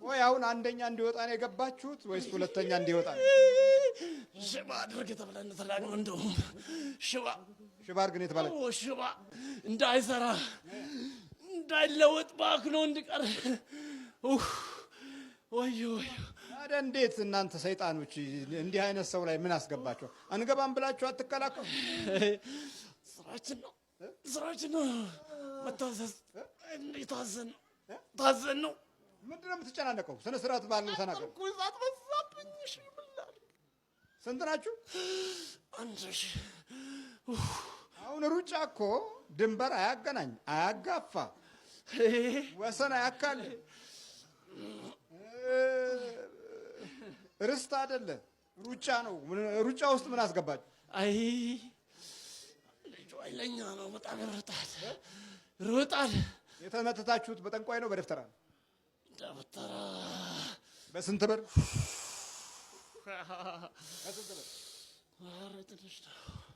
ወይ አሁን አንደኛ እንዲወጣ ነው የገባችሁት ወይስ ሁለተኛ እንዲወጣ ነው? ሽባ አድርግ ተብለን ተላግነው እንደውም ሽባ አድርግ ነው የተባለው። ሽባ እንዳይሰራ እንዳይለወጥ ባክኖ እንዲቀር። ወዮ ታዲያ እንዴት እናንተ ሰይጣኖች እንዲህ አይነት ሰው ላይ ምን አስገባችሁ? አንገባም ብላችሁ አትከላከሉ? ስራችን ነው መታዘዝ። ታዘን ነው። ምንድን ነው የምትጨናነቀው? ስነ ስርዓት ባለው ተናገር። ስንት ናችሁ? 1000። አሁን ሩጫ እኮ ድንበር አያገናኝ፣ አያጋፋ፣ ወሰን አያካል፣ ርስት አይደለ፣ ሩጫ ነው። ሩጫ ውስጥ ምን አስገባችሁ? አይ ልጁ ኃይለኛ ነው፣ በጣም ይሮጣል። የተመተታችሁት በጠንቋይ ነው በደፍተራ ነው? ደብተራ። በስንት ብር?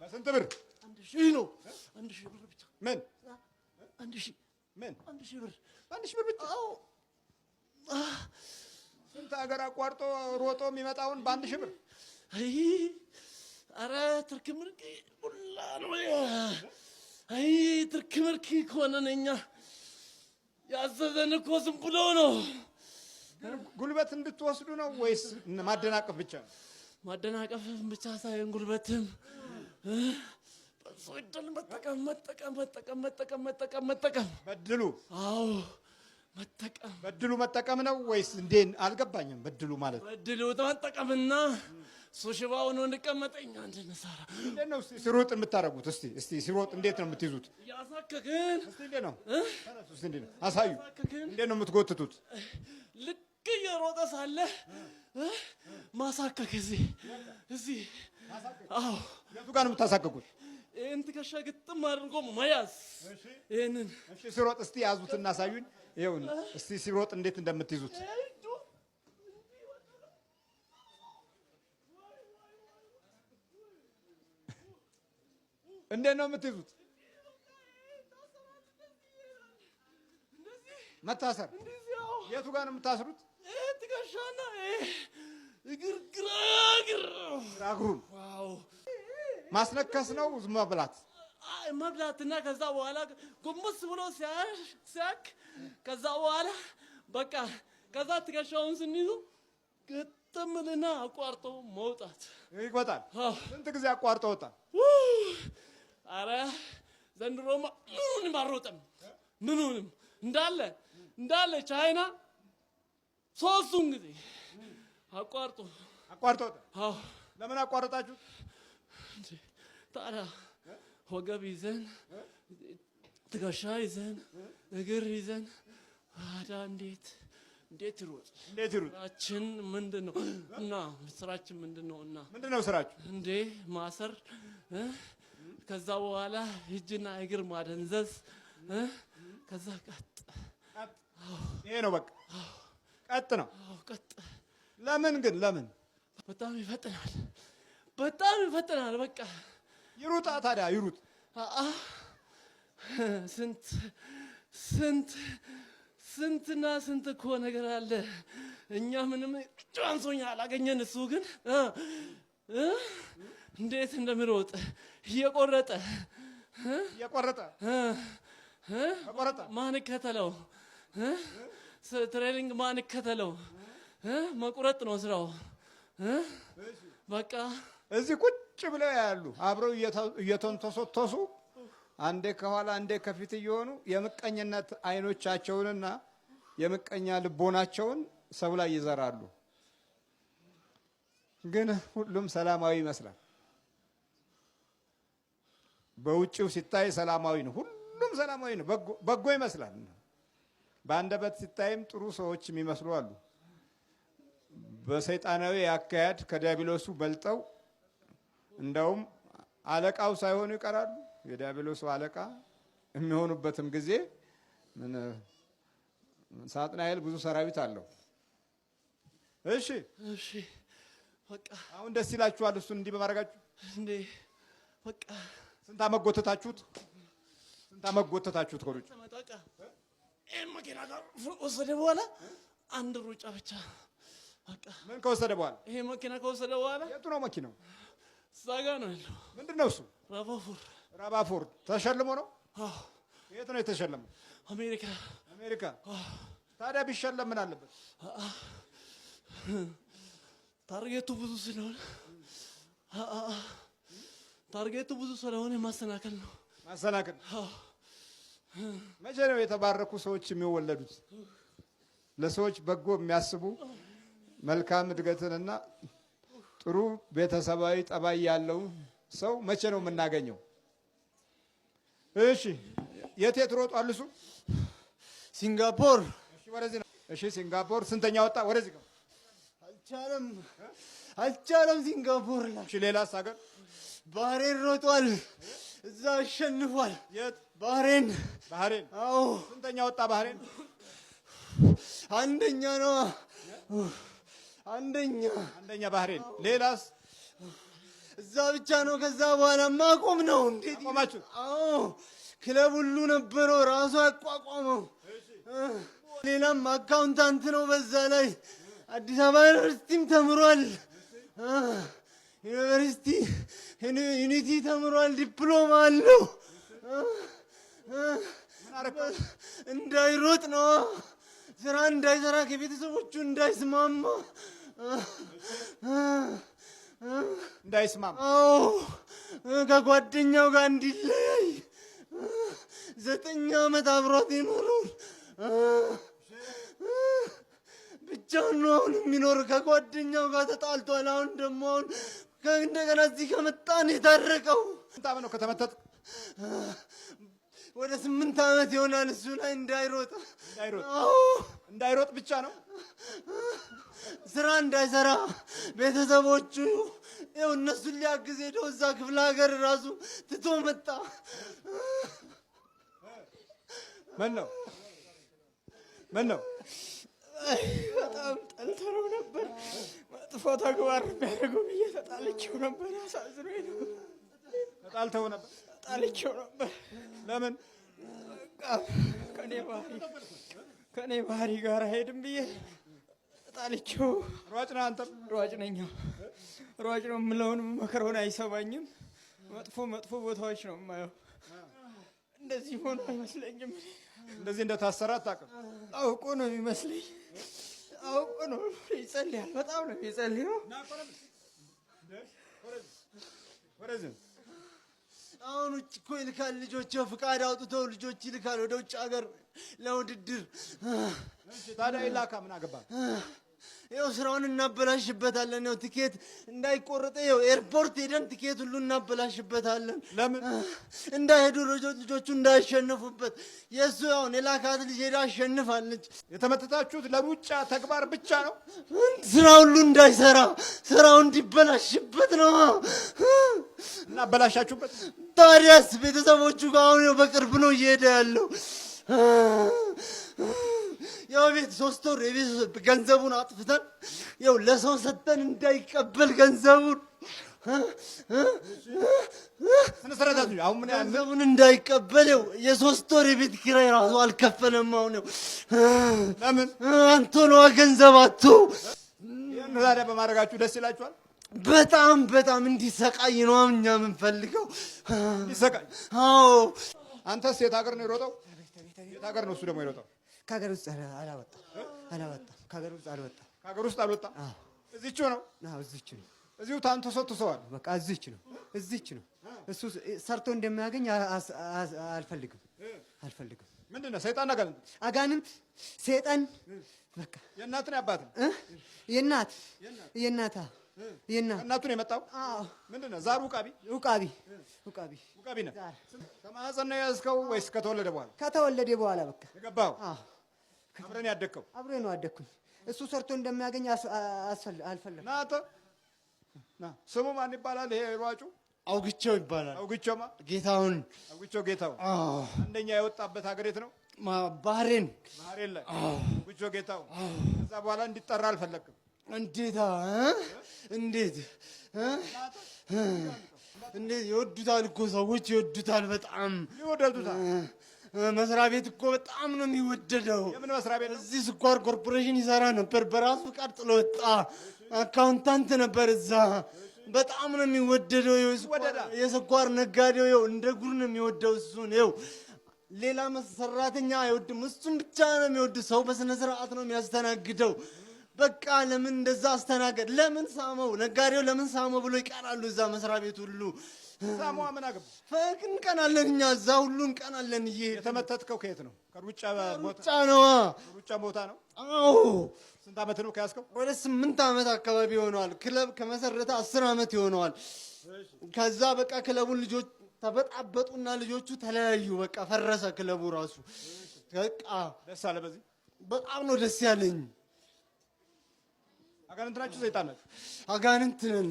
በስንት ብር? 1000 ነው። 1000 ብር ብቻ። ምን 1000? ምን 1000 ብር? 1000 ብር ብቻ? አዎ። ስንት ሀገር አቋርጦ ሮጦ የሚመጣውን በ1000 ብር? አይ ኧረ ትርክ ምርክ ሁላ ነው። አይ ትርክ ምርክ ከሆነ እኛ ያዘዘን እኮ ዝም ብሎ ነው። ጉልበት እንድትወስዱ ነው ወይስ ማደናቀፍ ብቻ ነው? ማደናቀፍ ብቻ ሳይሆን ጉልበትም በሰው እድል መጠቀም። በድሉ? አዎ በድሉ መጠቀም ነው ወይስ እንዴ? አልገባኝም። በድሉ ማለት በድሉ መጠቀምና እሱ ሽባው ነው እንቀመጠኛ እንድንሰራ። እንዴት ነው ሲሮጥ የምታደርጉት? እስቲ ሲሮጥ እንዴት ነው የምትይዙት? ያሳከክን። እስቲ እንዴት ነው? እስቲ እንዴት ነው? አሳዩ። እንዴት ነው የምትጎትቱት? ልክ እየሮጠ ሳለ ማሳከክ እዚህ። አዎ። የቱ ጋር ነው የምታሳከኩት? ይሄን ትከሻ ግጥም አድርጎ መያዝ። ይሄንን እሺ፣ ሲሮጥ እስቲ ያዙትና አሳዩኝ። ይኸውልህ እስቲ ሲሮጥ እንዴት እንደምትይዙት። እንዴት ነው የምትይዙት? መታሰር። የቱ ጋር ነው የምታስሩት? ትከሻና እግሩን ማስነከስ ነው መብላት? መብላትና ከዛ በኋላ ጎንበስ ብሎ ሲያክ ከዛ በኋላ በቃ ከዛ ትከሻውን ስንይዙ ግጥምልና አቋርጦ መውጣት ይወጣል። ስንት ጊዜ አቋርጦ ወጣ? አረ ዘንድሮማ ምኑንም አልሮጠም። ምኑንም እንዳለ ቻይና 3ቱን ጊዜ አቋርጦ ወጣ። ለምን አቋረጣችሁ? ታዲያ ወገብ ይዘን ትከሻ ይዘን እግር ይዘን ታዲያ እንዴት እንዴት ይሩጥ? ስራችን ምንድነው? እና ስራችን ምንድነው? እና ምንድነው ስራችሁ? እንዴ ማሰር፣ ከዛ በኋላ እጅና እግር ማደንዘዝ፣ ከዛ ቀጥ። ይሄ ነው በቃ ቀጥ ነው። ቀጥ። ለምን ግን ለምን? በጣም ይፈጥናል። በቃ ይሩጣ ታዲያ ይሩጥ። ስንትና ስንት እኮ ነገር አለ። እኛ ምንም ጫንሶኛ አላገኘን። እሱ ግን እንዴት እንደሚሮጥ እየቆረጠ ማን ከተለው? ትሬኒንግ ማን ከተለው? መቁረጥ ነው ስራው። በቃ እዚህ ቁጭ ብለው ያሉ አብረው እየተንተሶተሱ አንዴ ከኋላ አንዴ ከፊት እየሆኑ የምቀኝነት አይኖቻቸውንና የምቀኛ ልቦናቸውን ሰው ላይ ይዘራሉ። ግን ሁሉም ሰላማዊ ይመስላል። በውጭው ሲታይ ሰላማዊ ነው። ሁሉም ሰላማዊ ነው። በጎ ይመስላል። በአንደበት ሲታይም ጥሩ ሰዎች የሚመስሉ አሉ። በሰይጣናዊ አካሄድ ከዲያብሎሱ በልጠው እንደውም አለቃው ሳይሆኑ ይቀራሉ። የዲያብሎሱ አለቃ የሚሆኑበትም ጊዜ ሳጥናኤል ብዙ ሰራዊት አለው። እሺ በቃ አሁን ደስ ይላችኋል እሱን እንዲህ በማድረጋችሁ? እንዴ በቃ ስንት ዓመት ጎተታችሁት? ከሩጫ በቃ መኪና ጋር ወሰደ በኋላ አንድ ሩጫ ብቻ። በቃ ምን ከወሰደ በኋላ? ይሄ መኪና ከወሰደ በኋላ። የቱ ነው መኪናው? እዛ ጋ ነው ያለው። ምንድን ነው እሱ? ራባፎር ተሸልሞ ነው? የት ነው የተሸለመው? አሜሪካ። ታዲያ ቢሸለም ምን አለበት? ታርጌቱ ብዙ ስለሆነ ማሰናከል ነው። መቼ ነው የተባረኩ ሰዎች የሚወለዱት? ለሰዎች በጎ የሚያስቡ መልካም እድገትንና ጥሩ ቤተሰባዊ ጠባይ ያለው ሰው መቼ ነው የምናገኘው? እሺ የት ሮጧል እሱ? ሲንጋፖር። እሺ ሲንጋፖር ስንተኛ ወጣ? ወደዚህ ጋር አልቻለም ሲንጋፖር ላይ። እሺ ሌላስ ሀገር? ባህሬን ሮጧል፣ እዛ አሸንፏል። የት? ባህሬን። አዎ ስንተኛ ወጣ ባህሬን? አንደኛ ነው። አንደኛ ባህሬን። ሌላስ? እዛ ብቻ ነው። ከዛ በኋላ ማቆም ነው። እንዴት አቆማችሁ? አዎ ክለብ ሁሉ ነበረው ራሱ አቋቋመው። ሌላም አካውንታንት ነው። በዛ ላይ አዲስ አበባ ዩኒቨርሲቲም ተምሯል። ዩኒቲ ተምሯል። ዲፕሎማ አለው። እንዳይሮጥ ነው፣ ስራ እንዳይሰራ፣ ከቤተሰቦቹ እንዳይስማማ። አዎ ከጓደኛው ጋር እንዲለያይ 9 ዓመት አብሯት የኖረው ብቻውን ነው አሁን የሚኖር። ከጓደኛው ጋር ተጣልቷል። አሁን ደግሞ እንደገና እዚህ ከመጣን የታረቀው። ስንት ዓመት ነው ከተመተት? ወደ 8 ዓመት ይሆናል። እሱ ላይ እንዳይሮጥ ብቻ ነው፣ ስራ እንዳይሰራ። ቤተሰቦቹ ይኸው እነሱን ሊያግዝ ሄደው እዛ ክፍለ ሀገር ራሱ ትቶ መጣ። ምን ነው በጣም ጠልተነው ነበር። መጥፎ ተግባር ቢያደርገው ብዬ ተጣልቼው ነበር። አሳዝኖኝ ነው። ተጣልተው ነበር? ተጣልቼው ነበር። ለምን? ከኔ ባህሪ ጋር አይሄድም ብዬ ተጣልቼው። ሯጭ ነህ አንተም? ሯጭ ነኝ። ሯጭ ነው የምለውን መከረውን አይሰማኝም። መጥፎ ቦታዎች ነው የማየው። እንደዚህ ሆኖ አይመስለኝም። እንደዚህ እንደታሰረ አታውቅም? አውቆ ነው የሚመስለኝ። አውቆ ነው። ይጸልያል፣ በጣም ነው የሚጸልየው። አሁን ውጭ እኮ ይልካል። ልጆች ፍቃድ አውጥተው ልጆች ይልካል ወደ ውጭ ሀገር ለውድድር። ታዲያ ይላካ ምን አገባ? ይኸው ስራውን እናበላሽበታለን። ይኸው ትኬት እንዳይቆረጠ ይኸው ኤርፖርት ሄደን ትኬት ሁሉ እናበላሽበታለን። ለምን እንዳይሄዱ ልጆቹ እንዳያሸንፉበት። የእሱ ያውን የላካት ልጅ ሄዳ አሸንፋለች። የተመተታችሁት ለሩጫ ተግባር ብቻ ነው? ስራ ሁሉ እንዳይሰራ ስራው እንዲበላሽበት ነው። እና አበላሻችሁበት። ታዲያስ ቤተሰቦቹ ጋር አሁን በቅርብ ነው እየሄደ ያለው። ያው ቤት 3 ወር የቤት ገንዘቡን አጥፍተን ያው ለሰው ሰጠን እንዳይቀበል ገንዘቡን ስነስርዓታችሁ አሁን ምን ያህል ገንዘቡን እንዳይቀበል ያው የ3 ወር የቤት ኪራይ ራሱ አልከፈለም። አሁን ያው ለምን አንተ ነው ገንዘብ አጥቶ ይሄን ታዲያ በማድረጋችሁ ደስ ይላችኋል? በጣም እንዲሰቃይ ነው እኛ የምንፈልገው። እንዲሰቃይ? አዎ። አንተስ የት ሀገር ነው የሮጠው? የት ሀገር ነው እሱ ደግሞ የሮጠው? ከሀገር ውስጥ አላወጣም። ከሀገር ውስጥ አልወጣም። ከሀገር ውስጥ አልወጣም። እዚቹ ነው? አዎ እዚች ነው። እዚሁ ታንቶ ሰጥቷል። በቃ እዚች ነው። እሱ ሰርቶ እንደማያገኝ አልፈልግም። ምንድን ነው ሰይጣን አጋንንት ሰይጣን በቃ የእናት ነው ያባት ነው? የእናት እናቱ ነው የመጣው? አዎ። ምንድን ነው ዛሩ? ውቃቢ ነው። ከማህፀን ነው ያዝከው ወይስ ከተወለደ በኋላ? ከተወለደ በኋላ በቃ የገባው? አብረን ያደግከው? አብሬ ነው ያደግኩኝ። እሱ ሰርቶ እንደሚያገኝ አልፈለግም። ና ስሙ ማን ይባላል ይሄ ሯጩ? አውግቸው ይባላል። አውግቸውማ? ጌታውን። አውግቸው ጌታው። አንደኛ የወጣበት ሀገር የት ነው? ባህሬን ላይ። አውግቸው ጌታው። ከዛ በኋላ እንዲጠራ አልፈለግም? እንዴት ይወዱታል እኮ ሰዎች ይወዱታል። በጣም ይወደዱታል። መስሪያ ቤት እኮ በጣም ነው የሚወደደው። የምን መስሪያ ቤት? እዚህ ስኳር ኮርፖሬሽን ይሰራ ነበር። በራሱ ፍቃድ ጥሎ ወጣ። አካውንታንት ነበር እዛ። በጣም ነው የሚወደደው። የስኳር ነጋዴው ይኸው እንደ ጉር ነው የሚወደው እሱን። ይኸው ሌላ ሰራተኛ አይወድም፣ እሱን ብቻ ነው የሚወድ። ሰው በስነ ስርዓት ነው የሚያስተናግደው። በቃ ለምን እንደዛ አስተናገድ? ለምን ሳመው? ነጋዴው ለምን ሳመው ብሎ ይቀራሉ እዛ መስሪያ ቤት ሁሉ። ሳመዋ ምን አገባ? እንቀናለን እኛ እዛ ሁሉ እንቀናለን። የተመተትከው ከየት ነው? ከሩጫ ነዋ። ሩጫ ቦታ ነው? አዎ። ስንት ዓመት ነው ከያዝከው? ወደ 8 ዓመት አካባቢ ይሆነዋል። ክለብ ከመሰረተ 10 ዓመት ይሆነዋል። ከዛ በቃ ክለቡን ልጆች ተበጣበጡና ልጆቹ ተለያዩ። በቃ ፈረሰ ክለቡ ራሱ። በቃ ደስ አለ። በዚህ በጣም ነው ደስ ያለኝ። አጋንንት ናችሁ? ሰይጣን ናችሁ? አጋንንት ነን።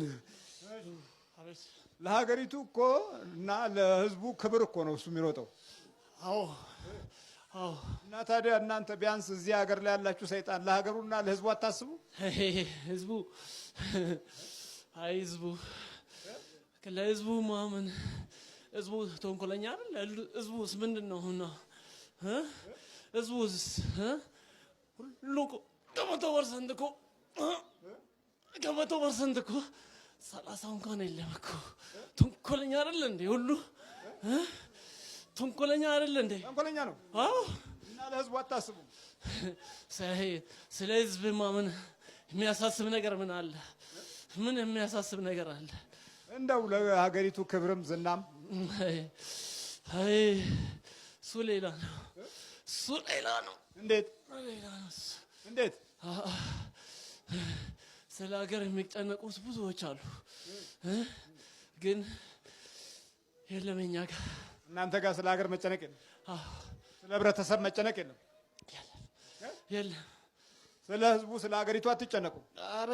ለሀገሪቱ እኮ እና ለህዝቡ ክብር እኮ ነው እሱ የሚሮጠው። አዎ። እና ታዲያ እናንተ ቢያንስ እዚህ ሀገር ላይ ያላችሁ ሰይጣን ለሀገሩና ለህዝቡ አታስቡ? ለህዝቡ ማመን ህዝቡ ተንኮለኛ አይደል? ህዝቡስ ምንድን ነው ነው? ህዝቡስ ሁሉ ከ100% እኮ 30 እንኳን የለም እኮ። ተንኮለኛ አይደል እንዴ? ሁሉ ተንኮለኛ አይደል እንዴ? ተንኮለኛ ነው። አዎ። እና ለህዝቡ አታስቡ? ስለ ህዝብ ማመን የሚያሳስብ ነገር ምን አለ? ምን የሚያሳስብ ነገር አለ? እንደው ለሀገሪቱ ክብርም ዝናም እሱ ሌላ ነው። እንዴት? ስለ ሀገር የሚጨነቁት ብዙዎች አሉ፣ ግን የለም እኛ ጋር። እናንተ ጋር ስለ ሀገር መጨነቅ የለም? ስለ ህብረተሰብ መጨነቅ የለም? ስለ ህዝቡ ስለ ሀገሪቱ አትጨነቁ? ኧረ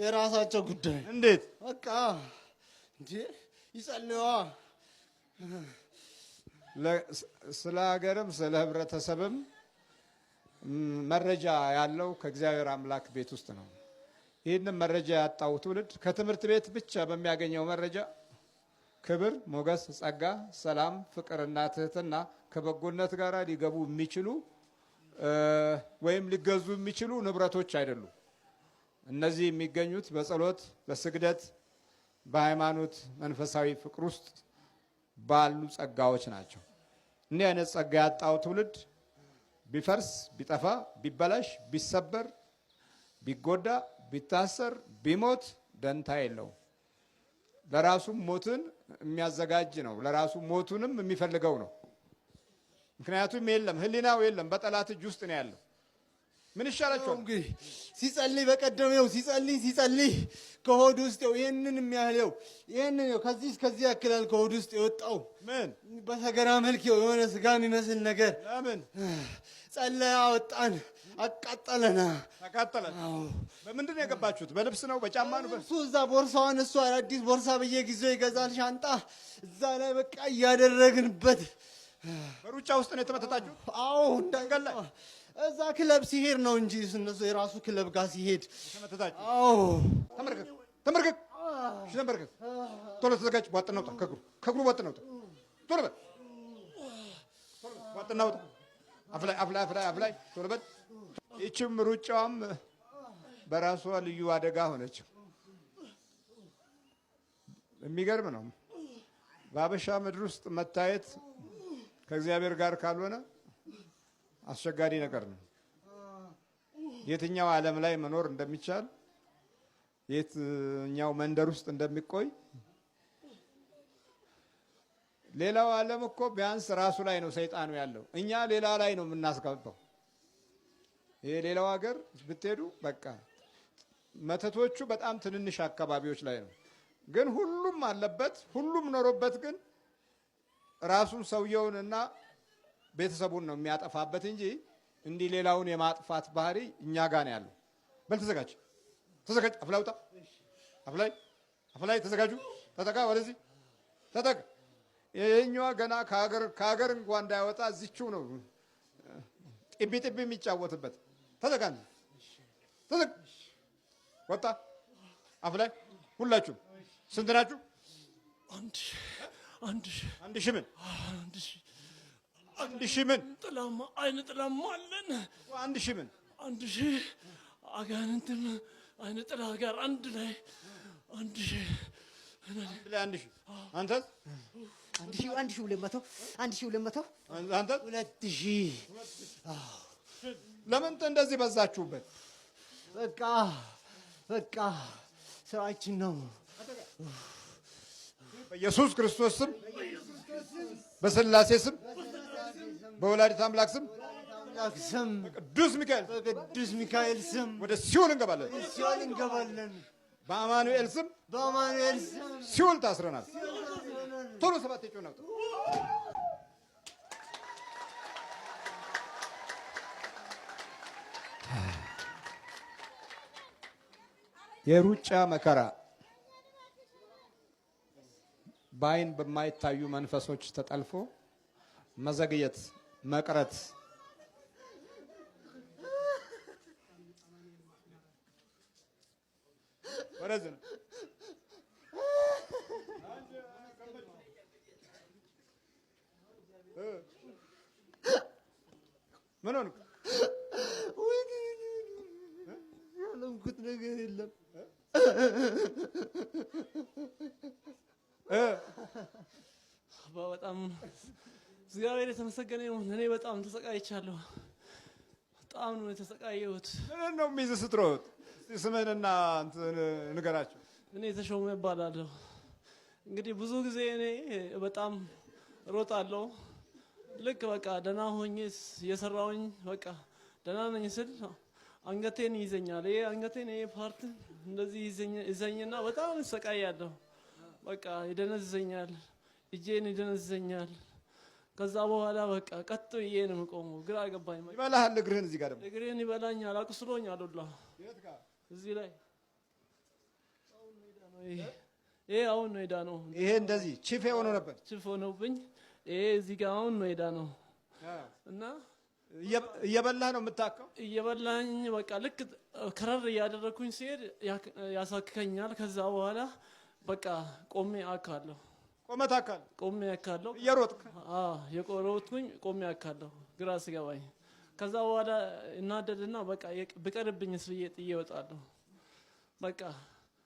የራሳቸው ጉዳይ። እንዴት? በቃ እንዴ ይጸልዩዋ። ስለ ሀገርም ስለ ህብረተሰብም መረጃ ያለው ከእግዚአብሔር አምላክ ቤት ውስጥ ነው። ይህንን መረጃ ያጣው ትውልድ ከትምህርት ቤት ብቻ በሚያገኘው መረጃ ክብር፣ ሞገስ፣ ጸጋ፣ ሰላም፣ ፍቅርና ትህትና ከበጎነት ጋር ሊገቡ የሚችሉ ወይም ሊገዙ የሚችሉ ንብረቶች አይደሉም። እነዚህ የሚገኙት በጸሎት፣ በስግደት፣ በሃይማኖት መንፈሳዊ ፍቅር ውስጥ ባሉ ጸጋዎች ናቸው። እኒህ አይነት ጸጋ ያጣው ትውልድ ቢፈርስ፣ ቢጠፋ፣ ቢበላሽ፣ ቢሰበር፣ ቢጎዳ፣ ቢታሰር፣ ቢሞት ደንታ የለው። ለራሱ ሞትን የሚያዘጋጅ ነው። ለራሱ ሞቱንም የሚፈልገው ነው። ምክንያቱም የለም ህሊናው የለም፣ በጠላት እጅ ውስጥ ነው ያለው። ምን ይሻላችኋል? እንግዲህ ሲጸልይ በቀደም ይኸው ሲጸልይ ከሆድ ውስጥ ይሄንን የሚያህል ይሄንን ከዚህ እስከዚህ ያክላል ከሆድ ውስጥ የወጣው ምን በሰገራ መልክ የሆነ ስጋ የሚመስል ነገር ለምን ጸለያ ወጣን፣ አቃጠለና ተቃጠለ። በምንድን ነው የገባችሁት? በልብስ ነው በጫማ ነው? እሱ እዛ ቦርሳዋን እሱ አዲስ ቦርሳ በየጊዜው ይገዛል ሻንጣ፣ እዛ ላይ በቃ እያደረግንበት። በሩጫ ውስጥ ነው የተመተታችሁ? አዎ እንዳንገላ እዛ ክለብ ሲሄድ ነው እንጂ እነሱ የራሱ ክለብ ጋር ሲሄድ ተመተታችሁ? አዎ። ተመርከክ ተመርከክ፣ እሺ ተመርከክ። ቶሎ ተዘጋጅ። ቧጥ ነው ከእግሩ ቧጥ ነው። ቶሎ በል ቧጥ ነው። አፍላይ ቶሎ በል። ይህችም ሩጫዋም በራሷ ልዩ አደጋ ሆነች። የሚገርም ነው። በአበሻ ምድር ውስጥ መታየት ከእግዚአብሔር ጋር ካልሆነ አስቸጋሪ ነገር ነው። የትኛው ዓለም ላይ መኖር እንደሚቻል፣ የትኛው መንደር ውስጥ እንደሚቆይ። ሌላው ዓለም እኮ ቢያንስ ራሱ ላይ ነው ሰይጣኑ ያለው፣ እኛ ሌላ ላይ ነው የምናስገባው። ይሄ ሌላው ሀገር ብትሄዱ በቃ መተቶቹ በጣም ትንንሽ አካባቢዎች ላይ ነው፣ ግን ሁሉም አለበት፣ ሁሉም ኖሮበት፣ ግን ራሱን ሰውየውንና ቤተሰቡን ነው የሚያጠፋበት እንጂ እንዲህ ሌላውን የማጥፋት ባህሪ እኛ ጋር ነው ያለው። በል ተዘጋጅ፣ አፍላይ ውጣ፣ አፍላይ ተዘጋጁ፣ ተጠጋ፣ ወደዚህ ተጠጋ። ይሄኛዋ ገና ከሀገር እንኳን እንዳይወጣ እዚችው ነው ጢቢ የሚጫወትበት። ተዘጋ፣ ወጣ፣ አፍላይ። ሁላችሁም ስንት ናችሁ? አንድ ሺህ ምን? አንድ ሺህ ምን? ጥላማ አይነ ጥላማ አለን። አንድ ሺህ ምን? 1000 አጋንንትም አይነ ጥላ ጋር አንድ ላይ 1000 አንተስ? 1200 አንተስ? 2000። ለምን እንደዚህ በዛችሁበት? በቃ ስራችን ነው። በኢየሱስ ክርስቶስ ስም፣ በስላሴ ስም፣ በወላዲተ አምላክ ስም፣ በቅዱስ ሚካኤል ስም ወደ ሲኦል እንገባለን። በአማኑኤል ስም ሲኦል ታስረናል። ቶሎ 7 ጮህ ነው። የሩጫ መከራ በአይን በማይታዩ መንፈሶች ተጠልፎ መዘግየት፣ መቅረት ወረዝ ነው። ምን ሆንክ? ያለምኩት ነገር የለም። በጣም እግዚአብሔር የተመሰገነ ይሁን። እኔ በጣም ተሰቃይቻለሁ። በጣም ነው የተሰቃየሁት። ምን ነው የሚይዝህ ስትሮጥ? ስምህንና ንገራቸው። እኔ ተሾመ እባላለሁ። እንግዲህ ብዙ ጊዜ እኔ በጣም ሮጣለሁ። ልክ በቃ ደህና ሆኜ የሰራውኝ በቃ ደህና ነኝ ስል አንገቴን ይዘኛል። ይሄ አንገቴን ይሄ ፓርት እንደዚህ ይዘኝና በጣም እሰቃያለሁ። በቃ ይደነዝዘኛል፣ እጄን ይደነዝዘኛል። ከዛ በኋላ በቃ ቀጥ ብዬ ነው የምቆመው። ግራ ገባኝ። ይበላሃል። እግርህን እዚህ ጋር ደግሞ እግሬን ይበላኛል፣ አቁስሎኛል ሁላ እዚህ ላይ። ይሄ አሁን ነው ሄዳ ነው። ይሄ እንደዚህ ቺፍ ሆኖ ነበር፣ ቺፍ ሆኖብኝ። ይሄ እዚህ ጋር አሁን ነው ሄዳ ነው እና እየበላህ ነው የምታከው። እየበላኝ በቃ ልክ ከረር እያደረኩኝ ሲሄድ ያሳክከኛል። ከዛ በኋላ በቃ ቆሜ አካለሁ። ቆሜ አካለሁ። እየሮጥክ? አዎ የቆሮጥኩኝ ቆሜ አካለሁ ግራ ሲገባኝ። ከዛ በኋላ እናደድና በቃ ብቀርብኝስ ብዬ ጥዬ እወጣለሁ። በቃ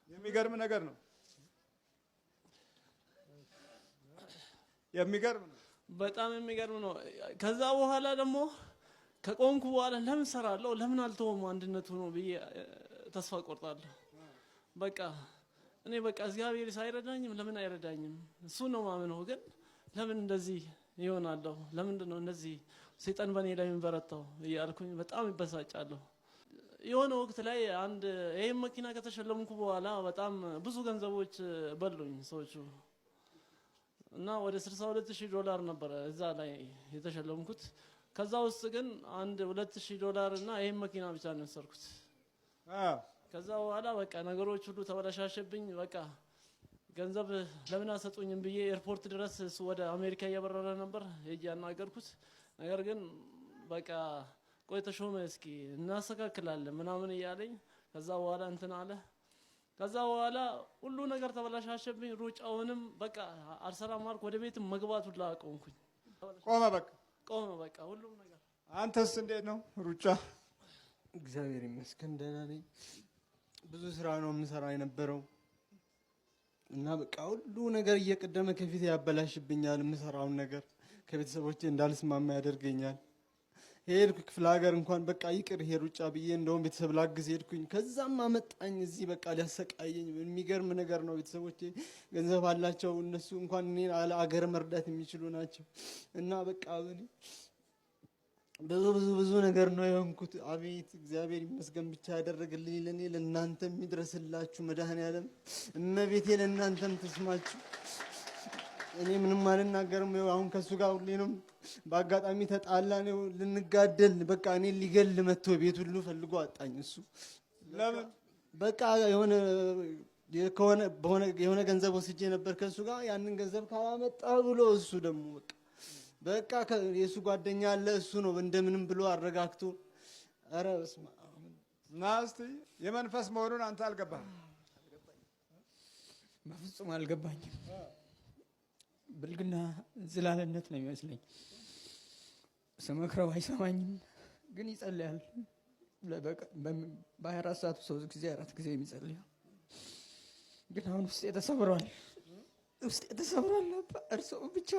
የሚገርም ነገር ነው። የሚገርም ነው። በጣም የሚገርም ነው። ከዛ በኋላ ደግሞ ከቆምኩ በኋላ ለምን ሰራለሁ፣ ለምን አልተወም አንድነቱ ነው ብዬ ተስፋ ቆርጣለሁ። በቃ እኔ በቃ እግዚአብሔር ሳይረዳኝም ለምን አይረዳኝም? እሱ ነው ማምነው። ግን ለምን እንደዚህ ይሆናለሁ? ለምንድን ነው እንደዚህ ሰይጣን በእኔ ላይ የሚበረታው እያልኩኝ በጣም ይበሳጫለሁ። የሆነ ወቅት ላይ አንድ ይሄን መኪና ከተሸለምኩ በኋላ በጣም ብዙ ገንዘቦች በሉኝ ሰዎቹ እና ወደ $62,000 ነበር እዛ ላይ የተሸለምኩት። ከዛ ውስጥ ግን አንድ $2,000 እና ይሄን መኪና ብቻ ነው የወሰድኩት። ከዛ በኋላ በቃ ነገሮች ሁሉ ተበላሻሸብኝ። በቃ ገንዘብ ለምን አሰጡኝም ብዬ ኤርፖርት ድረስ እሱ ወደ አሜሪካ እያበረረ ነበር ሄጄ ያናገርኩት። ነገር ግን በቃ ቆይ ተሾመ እስኪ እናስተካክላለን ምናምን እያለኝ ከዛ በኋላ እንትን አለ። ከዛ በኋላ ሁሉ ነገር ተበላሻሸብኝ። ሩጫውንም በቃ አልሰራም አልኩ። ወደ ቤት መግባት ሁሉ አቆምኩኝ። ቆመ በቃ ሁሉም ነገር። አንተስ እንዴት ነው ሩጫ? እግዚአብሔር ይመስገን ደህና ነኝ። ብዙ ስራ ነው የምሰራ የነበረው እና በቃ ሁሉ ነገር እየቀደመ ከፊት ያበላሽብኛል። የምሰራውን ነገር ከቤተሰቦቼ እንዳልስማማ ያደርገኛል። ሄድኩ ክፍለ ሀገር እንኳን በቃ ይቅር ይሄ ሩጫ ብዬ እንደውም ቤተሰብ ላግዝ ሄድኩኝ። ከዛም አመጣኝ እዚህ በቃ ሊያሰቃየኝ። የሚገርም ነገር ነው። ቤተሰቦቼ ገንዘብ አላቸው እነሱ እንኳን እኔን አገር መርዳት የሚችሉ ናቸው እና በቃ ብዙ ነገር ነው የሆንኩት። አቤት እግዚአብሔር ይመስገን ብቻ ያደረገልኝ ለኔ ለእናንተም ይድረስላችሁ። መድኃኔዓለም እመቤቴ ለእናንተም ተስማችሁ። እኔ ምንም አልናገርም። አሁን ከሱ ጋር ሁሌንም በአጋጣሚ ተጣላን፣ ልንጋደል በቃ እኔ ሊገል መጥቶ ቤት ሁሉ ፈልጎ አጣኝ። እሱ ለምን በቃ የሆነ ገንዘብ ወስጄ ነበር ከሱ ጋር። ያንን ገንዘብ ካላመጣ ብሎ እሱ ደግሞ በቃ የሱ ጓደኛ አለ እሱ ነው እንደምንም ብሎ አረጋግቶ። ኧረ በስመ አብ ና እስቲ የመንፈስ መሆኑን አንተ አልገባህም? በፍጹም አልገባኝም። ብልግና ዝላለነት ነው የሚመስለኝ። ስመክረው አይሰማኝም፣ ግን ይጸልያል። በ24 ሰዓት 3 ጊዜ 4 ጊዜ የሚጸልየው ግን አሁን ውስጤ ተሰብሯል። እርሶ ብቻ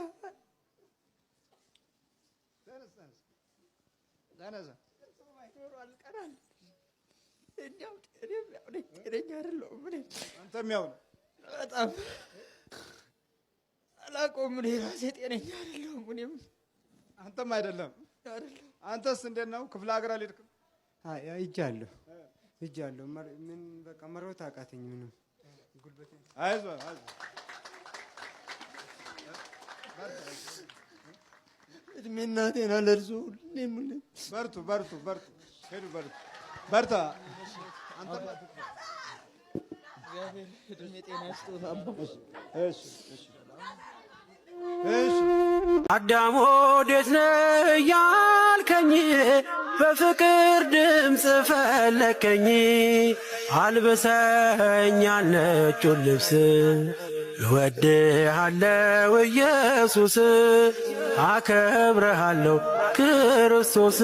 አንተም ያው በጣም አላውቀውም። እኔ ራሴ ጤነኛ አይደለሁም። እኔም አንተም አይደለም። አንተስ እንዴት ነው? ክፍለ ሀገር አልሄድክም? ሂጃለሁ። ምን በቃ መሮጥ አቃተኝ። ምንም ጉልበቴ አይዞህ እድሜና ጤና ለእርሱ ሁሌም በርቱ ሄዱ በርታ። አንተ እግዚአብሔር እድሜ ጤና ይስጥህ አባ። እሺ አዳም ወዴት ነህ ያልከኝ በፍቅር ድምፅ ፈለከኝ። አልብሰኛል ነጩን ልብስ እወድሃለሁ ኢየሱስ፣ አከብረሃለሁ ክርስቶስ።